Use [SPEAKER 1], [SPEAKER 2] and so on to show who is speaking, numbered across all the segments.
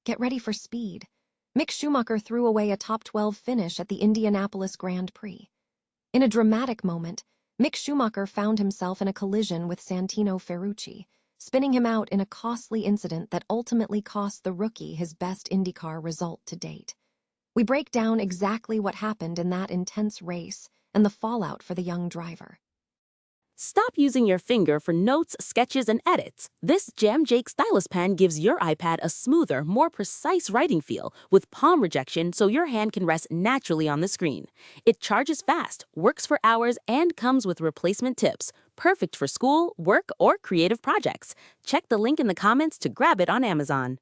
[SPEAKER 1] Get ready for speed. Mick Schumacher threw away a top 12 finish at the Indianapolis Grand Prix. In a dramatic moment, Mick Schumacher found himself in a collision with Santino Ferrucci, spinning him out in a costly incident that ultimately cost the rookie his best IndyCar result to date. We break down exactly what happened in that intense race and the fallout for the young driver.
[SPEAKER 2] Stop using your finger for notes, sketches, and edits. This Jam Jake stylus pen gives your iPad a smoother, more precise writing feel with palm rejection so your hand can rest naturally on the screen. It charges fast, works for hours, and comes with replacement tips. Perfect for school, work, or creative projects. Check the link in the comments to grab it on Amazon.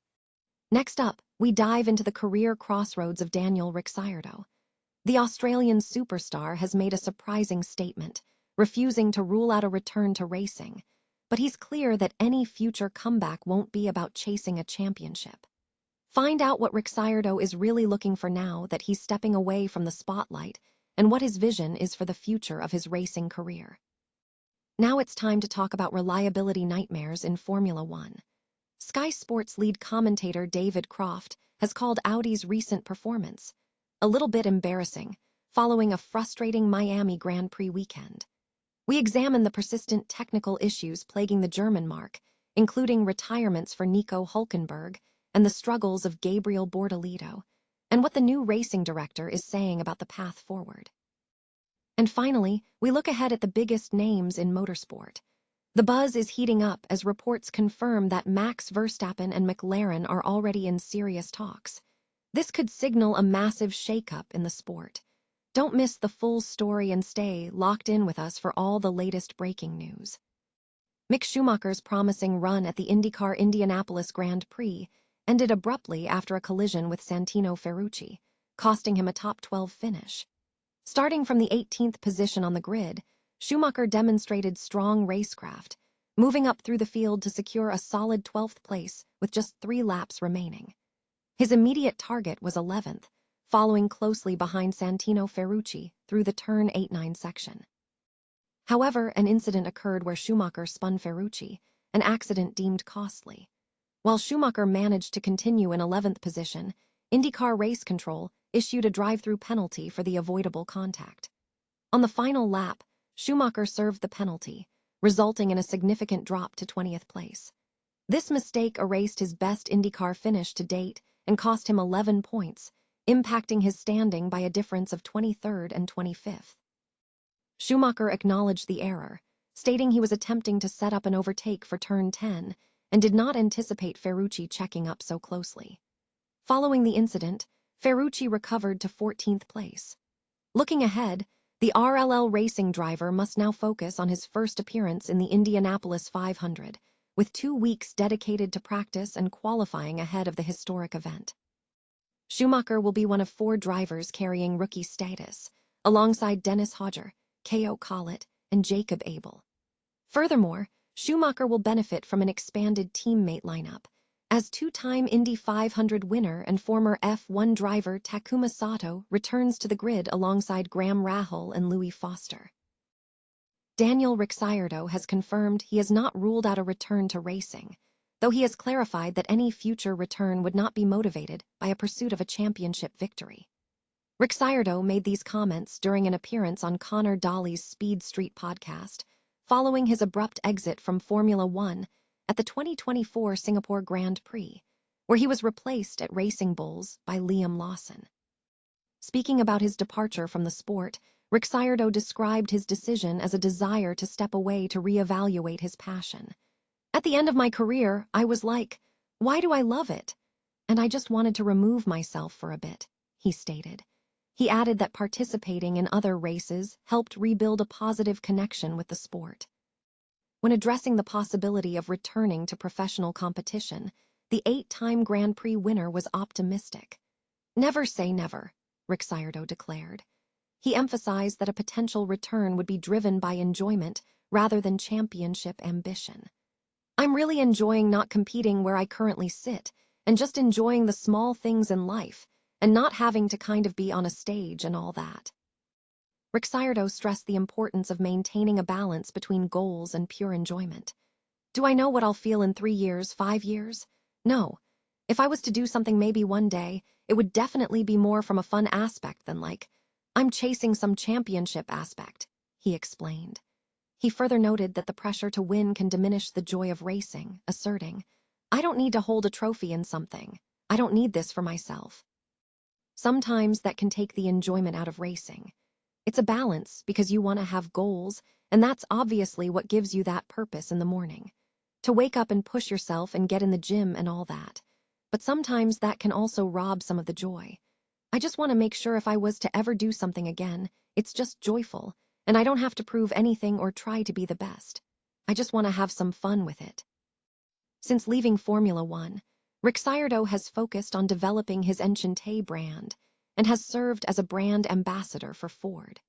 [SPEAKER 1] Next up, we dive into the career crossroads of Daniel Ricciardo. The Australian superstar has made a surprising statement, refusing to rule out a return to racing, but he's clear that any future comeback won't be about chasing a championship. Find out what Ricciardo is really looking for now that he's stepping away from the spotlight and what his vision is for the future of his racing career. Now it's time to talk about reliability nightmares in Formula One. Sky Sports lead commentator David Croft has called Audi's recent performance a little bit embarrassing, following a frustrating Miami Grand Prix weekend. We examine the persistent technical issues plaguing the German marque, including retirements for Nico Hülkenberg and the struggles of Gabriel Bortolito, and what the new racing director is saying about the path forward. And finally, we look ahead at the biggest names in motorsport. The buzz is heating up as reports confirm that Max Verstappen and McLaren are already in serious talks. This could signal a massive shakeup in the sport. Don't miss the full story and stay locked in with us for all the latest breaking news. Mick Schumacher's promising run at the IndyCar Indianapolis Grand Prix ended abruptly after a collision with Santino Ferrucci, costing him a top 12 finish. Starting from the 18th position on the grid, Schumacher demonstrated strong racecraft, moving up through the field to secure a solid 12th place with just 3 laps remaining. His immediate target was 11th, following closely behind Santino Ferrucci through the turn 8-9 section. However, an incident occurred where Schumacher spun Ferrucci, an accident deemed costly. While Schumacher managed to continue in 11th position, IndyCar Race Control issued a drive-through penalty for the avoidable contact. On the final lap, Schumacher served the penalty, resulting in a significant drop to 20th place. This mistake erased his best IndyCar finish to date and cost him 11 points, impacting his standing by a difference of 23rd and 25th. Schumacher acknowledged the error, stating he was attempting to set up an overtake for turn 10 and did not anticipate Ferrucci checking up so closely. Following the incident, Ferrucci recovered to 14th place. Looking ahead, the RLL racing driver must now focus on his first appearance in the Indianapolis 500, with 2 weeks dedicated to practice and qualifying ahead of the historic event. Schumacher will be one of 4 drivers carrying rookie status, alongside Dennis Hogger, K.O. Collett, and Jacob Abel. Furthermore, Schumacher will benefit from an expanded teammate lineup, as 2-time Indy 500 winner and former F1 driver Takuma Sato returns to the grid alongside Graham Rahal and Louis Foster. Daniel Ricciardo has confirmed he has not ruled out a return to racing, though he has clarified that any future return would not be motivated by a pursuit of a championship victory. Ricciardo made these comments during an appearance on Connor Daly's Speed Street podcast, following his abrupt exit from Formula One at the 2024 Singapore Grand Prix, where he was replaced at Racing Bulls by Liam Lawson. Speaking about his departure from the sport, Ricciardo described his decision as a desire to step away to reevaluate his passion. At the end of my career, I was like, why do I love it? And I just wanted to remove myself for a bit, he stated. He added that participating in other races helped rebuild a positive connection with the sport. When addressing the possibility of returning to professional competition, the 8-time Grand Prix winner was optimistic. Never say never, Ricciardo declared. He emphasized that a potential return would be driven by enjoyment rather than championship ambition. I'm really enjoying not competing where I currently sit and just enjoying the small things in life and not having to kind of be on a stage and all that. Ricciardo stressed the importance of maintaining a balance between goals and pure enjoyment. Do I know what I'll feel in 3 years, 5 years? No. If I was to do something maybe one day, it would definitely be more from a fun aspect than like, I'm chasing some championship aspect, he explained. He further noted that the pressure to win can diminish the joy of racing, asserting, I don't need to hold a trophy in something. I don't need this for myself. Sometimes that can take the enjoyment out of racing. It's a balance because you want to have goals, and that's obviously what gives you that purpose in the morning. To wake up and push yourself and get in the gym and all that. But sometimes that can also rob some of the joy. I just want to make sure if I was to ever do something again, it's just joyful, and I don't have to prove anything or try to be the best. I just want to have some fun with it. Since leaving Formula One, Ricciardo has focused on developing his Enchanté brand and has served as a brand ambassador for Ford.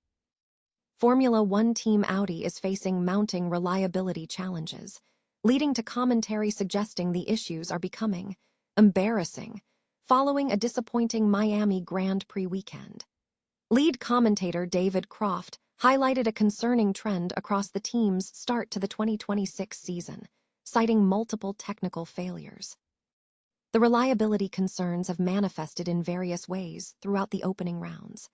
[SPEAKER 1] Formula One team Audi is facing mounting reliability challenges, leading to commentary suggesting the issues are becoming embarrassing following a disappointing Miami Grand Prix weekend. Lead commentator David Croft highlighted a concerning trend across the team's start to the 2026 season, citing multiple technical failures. The reliability concerns have manifested in various ways throughout the opening rounds.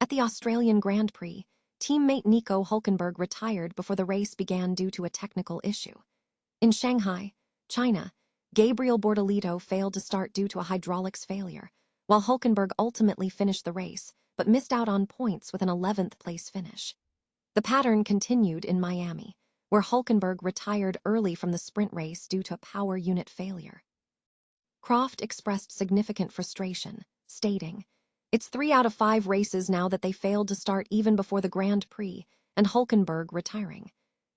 [SPEAKER 1] At the Australian Grand Prix, teammate Nico Hülkenberg retired before the race began due to a technical issue. In Shanghai, China, Gabriel Bortolito failed to start due to a hydraulics failure, while Hülkenberg ultimately finished the race, but missed out on points with an 11th place finish. The pattern continued in Miami, where Hülkenberg retired early from the sprint race due to a power unit failure. Croft expressed significant frustration, stating, It's 3 out of 5 races now that they failed to start even before the Grand Prix, and Hülkenberg retiring.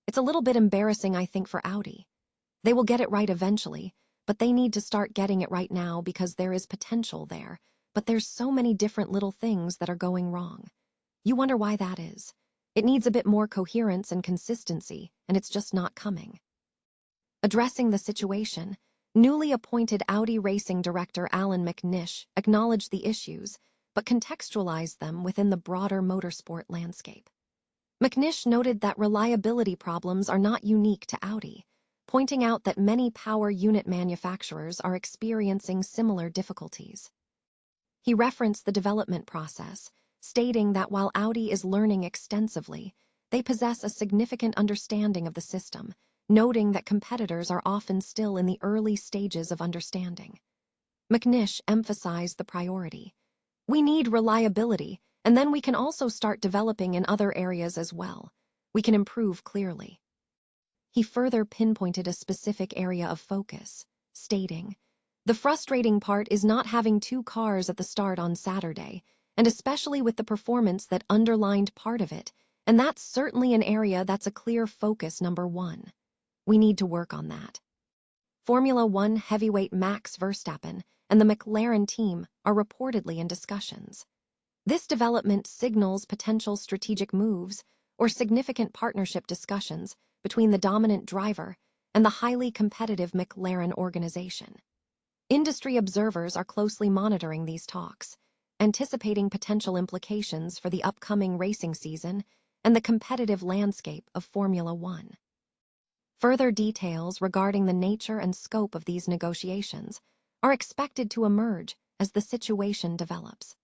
[SPEAKER 1] It's a little bit embarrassing, I think, for Audi. They will get it right eventually, but they need to start getting it right now because there is potential there, but there's so many different little things that are going wrong. You wonder why that is. It needs a bit more coherence and consistency, and it's just not coming. Addressing the situation, newly appointed Audi racing director Alan McNish acknowledged the issues, but contextualized them within the broader motorsport landscape. McNish noted that reliability problems are not unique to Audi, pointing out that many power unit manufacturers are experiencing similar difficulties. He referenced the development process, stating that while Audi is learning extensively, they possess a significant understanding of the system, noting that competitors are often still in the early stages of understanding. McNish emphasized the priority. We need reliability, and then we can also start developing in other areas as well. We can improve clearly. He further pinpointed a specific area of focus, stating, The frustrating part is not having 2 cars at the start on Saturday, and especially with the performance that underlined part of it, and that's certainly an area that's a clear focus number 1. We need to work on that. Formula One heavyweight Max Verstappen and the McLaren team are reportedly in discussions. This development signals potential strategic moves or significant partnership discussions between the dominant driver and the highly competitive McLaren organization. Industry observers are closely monitoring these talks, anticipating potential implications for the upcoming racing season and the competitive landscape of Formula One. Further details regarding the nature and scope of these negotiations are expected to emerge as the situation develops.